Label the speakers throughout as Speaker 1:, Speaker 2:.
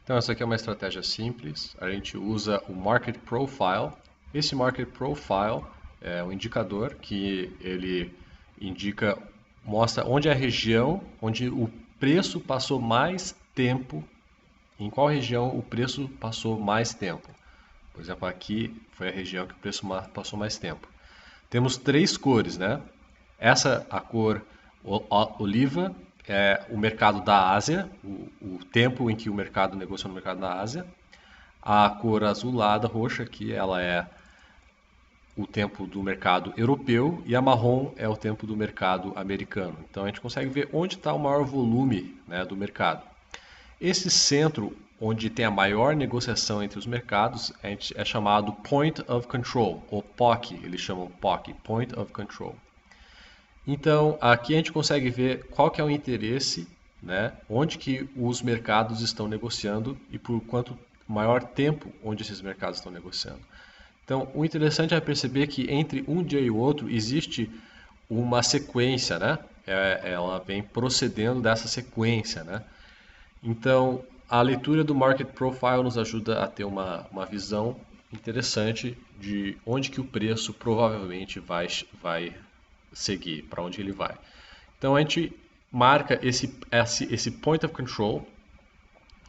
Speaker 1: Então essa aqui é uma estratégia simples, a gente usa o Market Profile. Esse Market Profile é um indicador que ele indica, mostra onde é a região onde o preço passou mais tempo, em qual região o preço passou mais tempo. Por exemplo, aqui foi a região que o preço passou mais tempo. Temos três cores, né? Essa, a cor oliva, é o mercado da Ásia, o tempo em que o mercado negociou no mercado da Ásia. A cor azulada, roxa, aqui ela é o tempo do mercado europeu e a marrom é o tempo do mercado americano. Então a gente consegue ver onde está o maior volume, né, do mercado. Esse centro, onde tem a maior negociação entre os mercados, é chamado Point of Control, ou POC, eles chamam POC, Point of Control. Então, aqui a gente consegue ver qual que é o interesse, né, onde que os mercados estão negociando e por quanto maior tempo onde esses mercados estão negociando. Então, o interessante é perceber que entre um dia e o outro existe uma sequência, né? Ela vem procedendo dessa sequência, né? Então, a leitura do Market Profile nos ajuda a ter uma visão interessante de onde que o preço provavelmente vai seguir, para onde ele vai. Então, a gente marca esse Point of Control,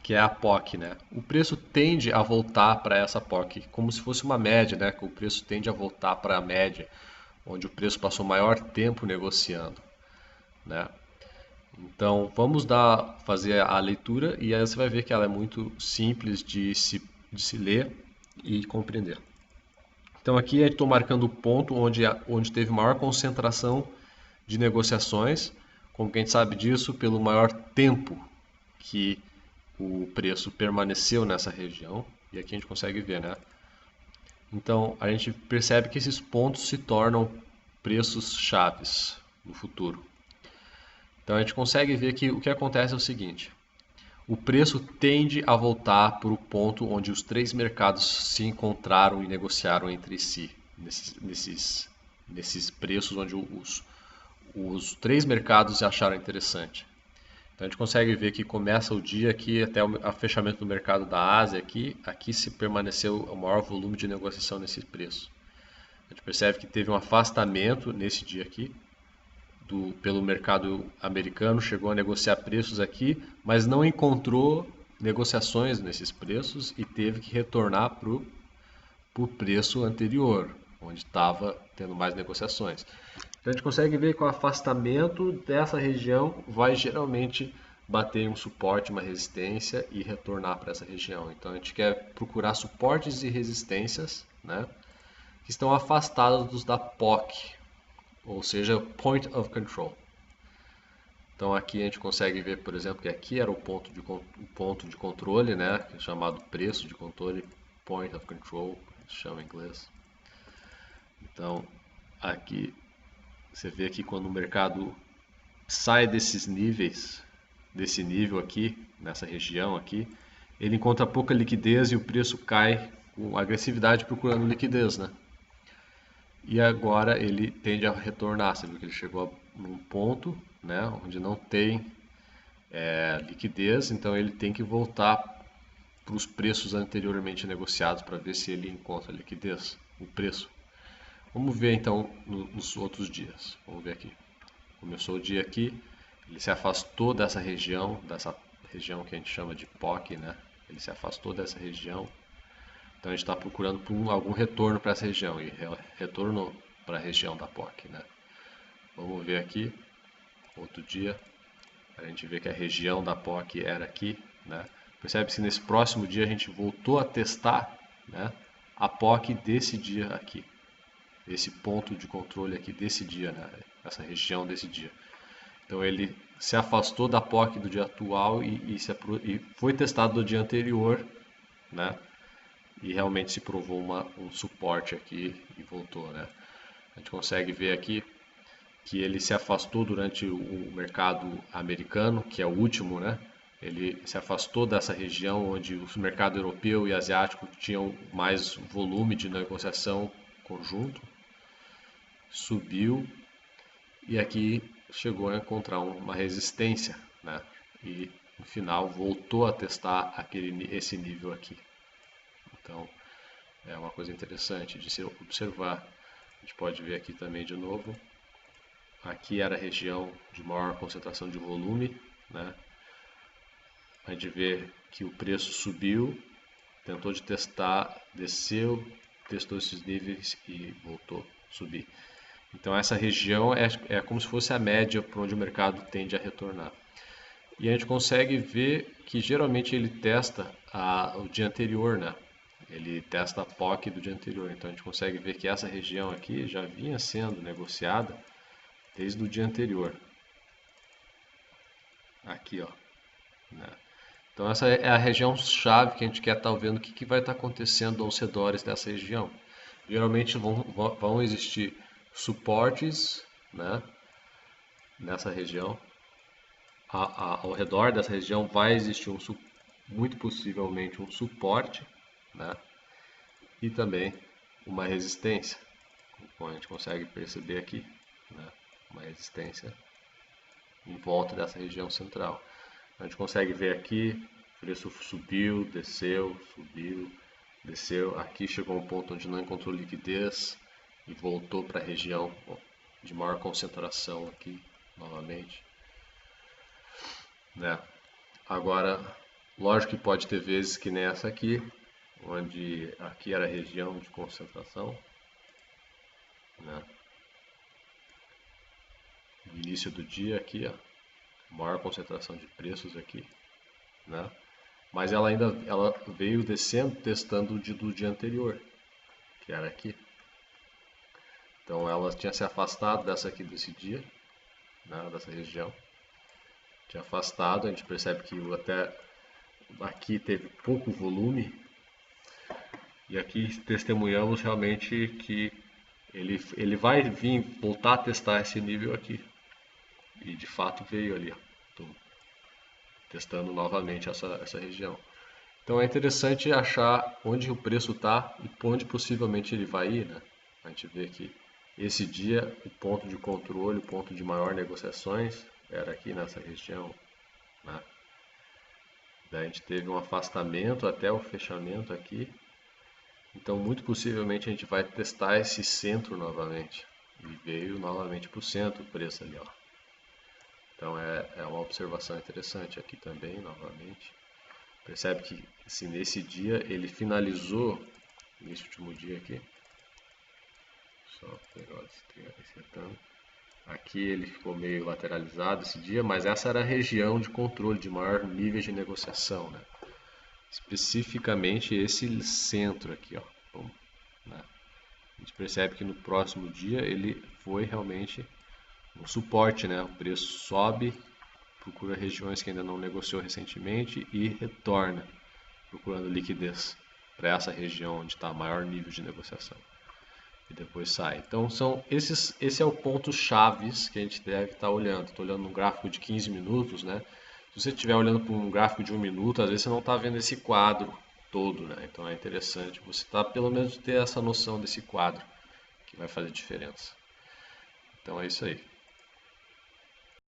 Speaker 1: que é a POC, né? O preço tende a voltar para essa POC, como se fosse uma média, né? Que o preço tende a voltar para a média, onde o preço passou maior tempo negociando, né? Então, vamos fazer a leitura e aí você vai ver que ela é muito simples de se ler e compreender. Então, aqui eu estou marcando o ponto onde teve maior concentração de negociações. Como que a gente sabe disso? Pelo maior tempo que o preço permaneceu nessa região. E aqui a gente consegue ver, né? Então, a gente percebe que esses pontos se tornam preços chaves no futuro. Então a gente consegue ver que o que acontece é o seguinte: o preço tende a voltar para o ponto onde os três mercados se encontraram e negociaram entre si, nesses preços onde os três mercados acharam interessante. Então a gente consegue ver que começa o dia aqui até o fechamento do mercado da Ásia aqui se permaneceu o maior volume de negociação nesse preço. A gente percebe que teve um afastamento nesse dia aqui, pelo mercado americano, chegou a negociar preços aqui, mas não encontrou negociações nesses preços e teve que retornar para o preço anterior, onde estava tendo mais negociações. Então a gente consegue ver que o afastamento dessa região vai geralmente bater em um suporte, uma resistência e retornar para essa região. Então a gente quer procurar suportes e resistências, né, que estão afastados da POC, ou seja, Point of Control. Então aqui a gente consegue ver, por exemplo, que aqui era o ponto de controle, né, que é chamado preço de controle, Point of Control, chama em inglês. Então aqui você vê que quando o mercado sai desses níveis, desse nível aqui, nessa região aqui, ele encontra pouca liquidez e o preço cai com agressividade procurando liquidez, né? E agora ele tende a retornar, você viu que ele chegou num ponto, né, onde não tem liquidez, então ele tem que voltar para os preços anteriormente negociados para ver se ele encontra liquidez, o preço. Vamos ver então nos outros dias. Vamos ver aqui. Começou o dia aqui, ele se afastou dessa região que a gente chama de POC, né? Ele se afastou dessa região. Então a gente está procurando por algum retorno para essa região e retornou para a região da POC, né? Vamos ver aqui, outro dia, a gente vê que a região da POC era aqui, né? Percebe-se que nesse próximo dia a gente voltou a testar, né, a POC desse dia aqui, esse ponto de controle aqui desse dia, né, essa região desse dia. Então ele se afastou da POC do dia atual e foi testado no dia anterior, né? E realmente se provou um suporte aqui e voltou, né? A gente consegue ver aqui que ele se afastou durante o mercado americano, que é o último, né? Ele se afastou dessa região onde o mercado europeu e asiático tinham mais volume de negociação conjunto, subiu e aqui chegou a encontrar uma resistência, né? E no final voltou a testar esse nível aqui. Então é uma coisa interessante de se observar. A gente pode ver aqui também de novo. Aqui era a região de maior concentração de volume, né? A gente vê que o preço subiu, tentou de testar, desceu, testou esses níveis e voltou a subir. Então essa região é como se fosse a média para onde o mercado tende a retornar. E a gente consegue ver que geralmente ele testa o dia anterior, né? Ele testa a POC do dia anterior. Então a gente consegue ver que essa região aqui já vinha sendo negociada desde o dia anterior. Aqui, ó, né? Então essa é a região chave que a gente quer estar vendo o que vai estar acontecendo aos redores dessa região. Geralmente vão existir suportes, né, nessa região. Ao redor dessa região vai existir muito possivelmente um suporte, né, e também uma resistência, como a gente consegue perceber aqui, né, uma resistência em volta dessa região central. A gente consegue ver aqui, o preço subiu, desceu, subiu, desceu. Aqui chegou a um ponto onde não encontrou liquidez e voltou para a região de maior concentração aqui, novamente, né? Agora, lógico que pode ter vezes que nessa aqui, onde aqui era a região de concentração, né? No início do dia aqui, ó, maior concentração de preços aqui, né? Mas ela veio descendo, testando o do dia anterior, que era aqui. Então ela tinha se afastado desse dia, né, dessa região. Tinha afastado, a gente percebe que até aqui teve pouco volume. E aqui testemunhamos realmente que ele vai voltar a testar esse nível aqui. E de fato veio ali, ó, testando novamente essa região. Então é interessante achar onde o preço está e onde possivelmente ele vai ir, né? A gente vê que esse dia o ponto de controle, o ponto de maior negociações era aqui nessa região, né? Daí a gente teve um afastamento até o fechamento aqui. Então muito possivelmente a gente vai testar esse centro novamente. E veio novamente para o centro o preço ali, ó. Então é uma observação interessante aqui também, novamente. Percebe que assim, nesse dia ele finalizou, nesse último dia aqui, só pegar esse retângulo. Aqui ele ficou meio lateralizado esse dia, mas essa era a região de controle, de maior nível de negociação, né? Especificamente esse centro aqui, ó, né? A gente percebe que no próximo dia ele foi realmente um suporte, né? O preço sobe, procura regiões que ainda não negociou recentemente e retorna, procurando liquidez para essa região onde está maior nível de negociação. E depois sai. Então esse é o ponto chaves que a gente deve estar olhando. Estou olhando no gráfico de 15 minutos, né? Se você estiver olhando para um gráfico de 1 minuto, às vezes você não está vendo esse quadro todo, né? Então é interessante você pelo menos ter essa noção desse quadro, que vai fazer diferença. Então é isso aí.